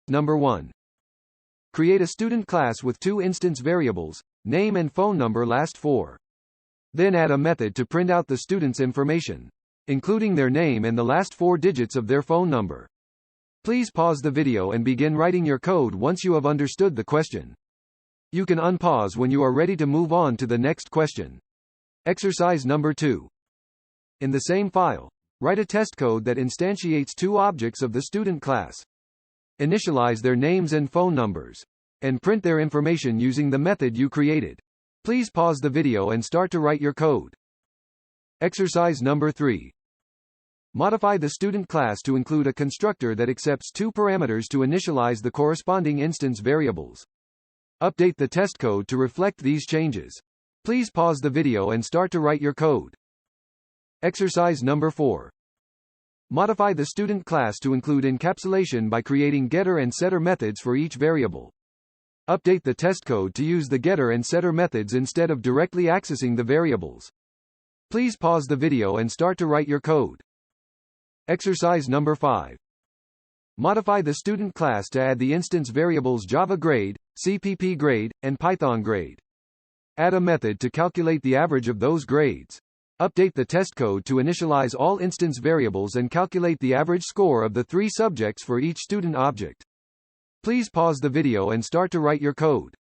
Number 1. Create a student class with two instance variables, name and phone number last four. Then add a method to print out the student's information, including their name and the last four digits of their phone number. Please pause the video and begin writing your code once you have understood the question. You can unpause when you are ready to move on to the next question. Exercise number 2. In the same file, write a test code that instantiates two objects of the student class. Initialize their names and phone numbers, and print their information using the method you created. Please pause the video and start to write your code. Exercise number 3. Modify the student class to include a constructor that accepts two parameters to initialize the corresponding instance variables. Update the test code to reflect these changes. Please pause the video and start to write your code. Exercise number 4. Modify the student class to include encapsulation by creating getter and setter methods for each variable. Update the test code to use the getter and setter methods instead of directly accessing the variables. Please pause the video and start to write your code. Exercise number 5. Modify the student class to add the instance variables Java grade, CPP grade, and Python grade. Add a method to calculate the average of those grades. Update the test code to initialize all instance variables and calculate the average score of the three subjects for each student object. Please pause the video and start to write your code.